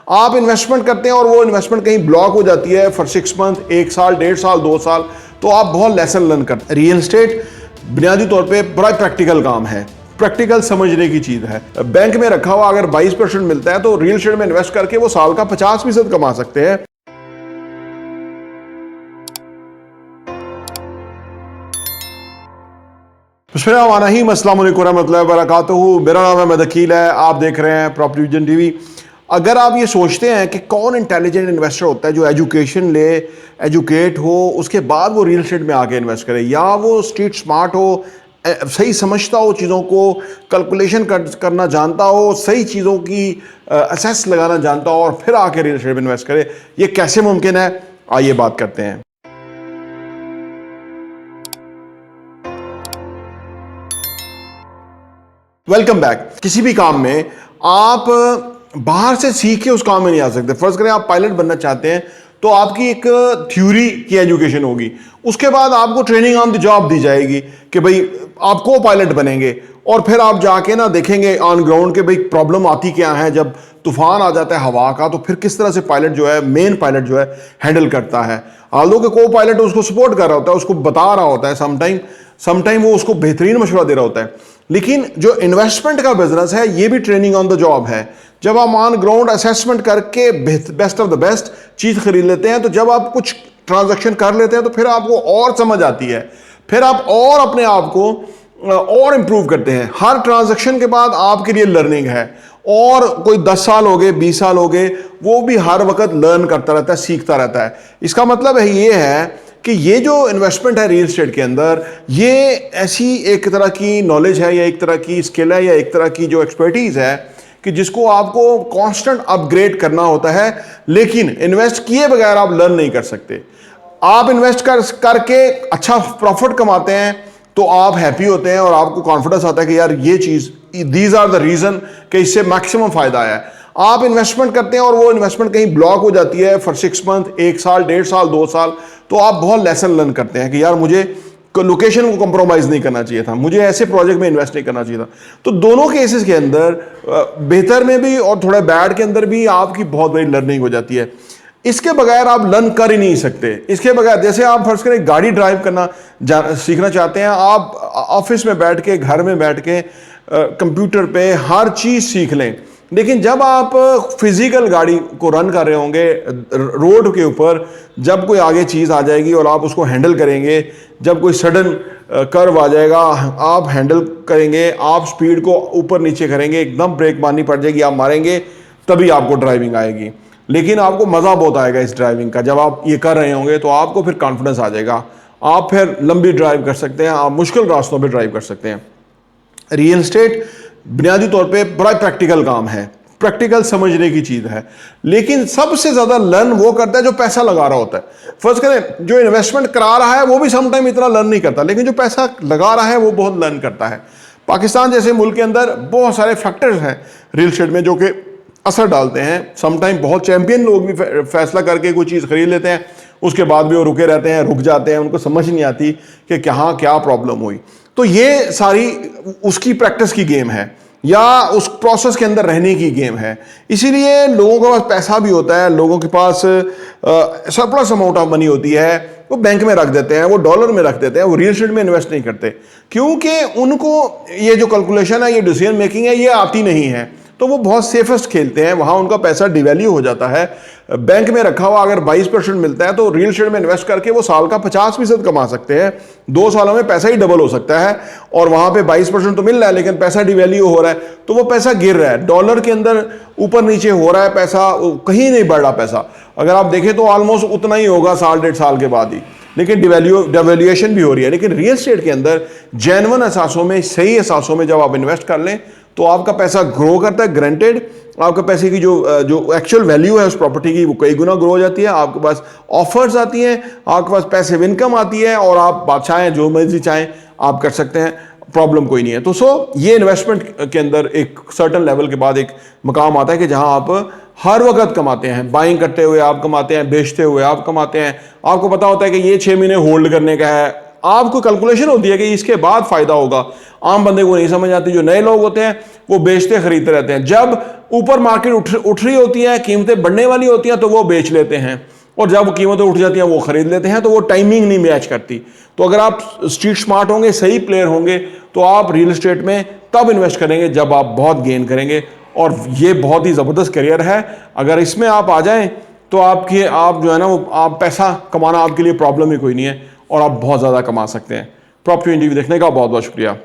आप इन्वेस्टमेंट करते हैं और वो इन्वेस्टमेंट कहीं ब्लॉक हो जाती है फॉर 6 मंथ, 1 साल, 1.5 साल, 2 साल, तो आप बहुत लेसन लर्न करते हैं। रियल एस्टेट बुनियादी तौर पे बड़ा प्रैक्टिकल काम है, प्रैक्टिकल समझने की चीज है। बैंक में रखा हुआ अगर 22% मिलता है तो रियल एस्टेट में इन्वेस्ट करके वो साल का 50% कमा सकते हैं। अस्सलाम वालेकुम रहमतुल्लाहि व बरकातहू। मेरा नाम है अहमद अकील है, आप देख रहे हैं प्रॉपर्टी विजन टीवी। अगर आप ये सोचते हैं कि कौन इंटेलिजेंट इन्वेस्टर होता है जो एजुकेशन ले, एजुकेट हो, उसके बाद वो रियल एस्टेट में आके इन्वेस्ट करे, या वो स्ट्रीट स्मार्ट हो, सही समझता हो चीज़ों को, कैलकुलेशन करना जानता हो, सही चीज़ों की असेस लगाना जानता हो और फिर आके रियल एस्टेट में इन्वेस्ट करे, ये कैसे मुमकिन है, आइए बात करते हैं। Welcome back. किसी भी काम में आप बाहर से सीख के उस काम में नहीं आ सकते। फर्ज करें आप पायलट बनना चाहते हैं तो आपकी एक थ्योरी की एजुकेशन होगी, उसके बाद आपको ट्रेनिंग ऑन द जॉब दी जाएगी कि भाई आप को पायलट बनेंगे, और फिर आप जाके ना देखेंगे ऑन ग्राउंड के भाई प्रॉब्लम आती क्या है, जब तूफान आ जाता है हवा का तो फिर किस तरह से पायलट जो है, मेन पायलट जो है हैंडल करता है। आल्दो के को पायलट उसको सपोर्ट कर रहा होता है, उसको बता रहा होता है, समटाइम वो उसको बेहतरीन मशवरा दे रहा होता है। लेकिन जो इन्वेस्टमेंट का बिजनेस है ये भी ट्रेनिंग ऑन द जॉब है। जब आप ऑन ग्राउंड असेसमेंट करके बेस्ट ऑफ द बेस्ट चीज खरीद लेते हैं, तो जब आप कुछ ट्रांजैक्शन कर लेते हैं तो फिर आपको और समझ आती है, फिर आप और अपने आप को और इंप्रूव करते हैं। हर ट्रांजैक्शन के बाद आपके लिए लर्निंग है, और कोई 10 साल हो गए, 20 साल हो गए, वो भी हर वक्त लर्न करता रहता है, सीखता रहता है। इसका मतलब है ये है कि ये जो इन्वेस्टमेंट है रियल एस्टेट के अंदर, ये ऐसी एक तरह की नॉलेज है, या एक तरह की स्किल है, या एक तरह की जो एक्सपर्टीज है कि जिसको आपको कांस्टेंट अपग्रेड करना होता है। लेकिन इन्वेस्ट किए बगैर आप लर्न नहीं कर सकते। आप इन्वेस्ट करके अच्छा प्रॉफिट कमाते हैं तो आप हैप्पी होते हैं और आपको कॉन्फिडेंस आता है कि यार ये चीज, दीज आर द रीजन कि इससे मैक्सिमम फायदा आया है। आप इन्वेस्टमेंट करते हैं और वो इन्वेस्टमेंट कहीं ब्लॉक हो जाती है फॉर 6 मंथ, 1 साल, 1.5 साल, 2 साल, तो आप बहुत लेसन लर्न करते हैं कि यार मुझे लोकेशन को कंप्रोमाइज नहीं करना चाहिए था, मुझे ऐसे प्रोजेक्ट में इन्वेस्ट नहीं करना चाहिए था। तो दोनों केसेस के अंदर, बेहतर में भी और थोड़ा बैड के अंदर भी, आपकी बहुत बड़ी लर्निंग हो जाती है। इसके बगैर आप लर्न कर ही नहीं सकते। इसके बगैर, जैसे आप फर्ज करें गाड़ी ड्राइव करना सीखना चाहते हैं, आप ऑफिस में बैठ के, घर में बैठ के, कंप्यूटर पे हर चीज सीख लें, लेकिन जब आप फिजिकल गाड़ी को रन कर रहे होंगे रोड के ऊपर, जब कोई आगे चीज़ आ जाएगी और आप उसको हैंडल करेंगे, जब कोई सडन कर्व आ जाएगा आप हैंडल करेंगे, आप स्पीड को ऊपर नीचे करेंगे, एकदम ब्रेक मारनी पड़ जाएगी, आप मारेंगे, तभी आपको ड्राइविंग आएगी। लेकिन आपको मज़ा बहुत आएगा इस ड्राइविंग का। जब आप ये कर रहे होंगे तो आपको फिर कॉन्फिडेंस आ जाएगा, आप फिर लंबी ड्राइव कर सकते हैं, आप मुश्किल रास्तों पर ड्राइव कर सकते हैं। रियल एस्टेट बुनियादी तौर पे बड़ा प्रैक्टिकल काम है, प्रैक्टिकल समझने की चीज है। लेकिन सबसे ज्यादा लर्न वो करता है जो पैसा लगा रहा होता है। फर्ज करें जो इन्वेस्टमेंट करा रहा है वो भी समटाइम इतना लर्न नहीं करता, लेकिन जो पैसा लगा रहा है वो बहुत लर्न करता है। पाकिस्तान जैसे मुल्क के अंदर बहुत सारे फैक्टर्स हैं रियल एस्टेट में जो कि असर डालते हैं। समटाइम बहुत चैंपियन लोग भी फैसला करके कोई चीज़ खरीद लेते हैं, उसके बाद भी वो रुके रहते हैं, रुक जाते हैं, उनको समझ नहीं आती कि कहाँ क्या प्रॉब्लम हुई। तो ये सारी उसकी प्रैक्टिस की गेम है, या उस प्रोसेस के अंदर रहने की गेम है। इसीलिए लोगों के पास पैसा भी होता है, लोगों के पास सरप्लस अमाउंट ऑफ मनी होती है, वो बैंक में रख देते हैं, वो डॉलर में रख देते हैं, वो रियल एस्टेट में इन्वेस्ट नहीं करते, क्योंकि उनको ये जो कैलकुलेशन है, ये डिसीजन मेकिंग है, ये आती नहीं है। तो वो बहुत सेफेस्ट खेलते हैं, वहां उनका पैसा डिवैल्यू हो जाता है। बैंक में रखा हुआ अगर 22% मिलता है तो रियल एस्टेट में इन्वेस्ट करके वो साल का 50% कमा सकते हैं। 2 सालों में पैसा ही डबल हो सकता है, और वहां पे 22% तो मिल रहा है लेकिन पैसा डिवैल्यू हो रहा है, तो वो पैसा गिर रहा है, डॉलर के अंदर ऊपर नीचे हो रहा है, पैसा कहीं नहीं बढ़ रहा। पैसा अगर आप देखें तो ऑलमोस्ट उतना ही होगा साल 1.5 साल के बाद ही, लेकिन डिवैल्यूएशन भी हो रही है। लेकिन रियल एस्टेट के अंदर जेन्युइन असासों में, सही असासों में जब आप इन्वेस्ट कर लें तो आपका पैसा ग्रो करता है। ग्रांटेड आपके पैसे की जो एक्चुअल वैल्यू है उस प्रॉपर्टी की वो कई गुना ग्रो हो जाती है, आपके पास ऑफर्स आती हैं, आपके पास पैसिव इनकम आती है, और आप बादशाह हैं, जो मर्जी चाहें आप कर सकते हैं, प्रॉब्लम कोई नहीं है। तो ये इन्वेस्टमेंट के अंदर एक सर्टन लेवल के बाद एक मकाम आता है कि जहां आप हर वक्त कमाते हैं। बाइंग करते हुए आप कमाते हैं, बेचते हुए आप कमाते हैं। आपको पता होता है कि ये 6 महीने होल्ड करने का है, आपको कैलकुलेशन होती है कि इसके बाद फायदा होगा, आम बंदे को नहीं समझ आती। जो नए लोग होते हैं वो बेचते खरीदते रहते हैं, जब ऊपर मार्केट उठ रही होती है, कीमतें बढ़ने वाली होती हैं तो वो बेच लेते हैं, और जब कीमतें उठ जाती हैं वो खरीद लेते हैं। तो वो टाइमिंग नहीं मैच करती। तो अगर आप स्ट्रीट स्मार्ट होंगे, सही प्लेयर होंगे, तो आप रियल एस्टेट में तब इन्वेस्ट करेंगे जब आप बहुत गेन करेंगे। और ये बहुत ही ज़बरदस्त करियर है, अगर इसमें आप आ जाएं तो आप जो है ना वो आप पैसा कमाना आपके लिए प्रॉब्लम ही कोई नहीं है, और आप बहुत ज़्यादा कमा सकते हैं। प्रॉपर्टी इंटरव्यू देखने का बहुत बहुत शुक्रिया।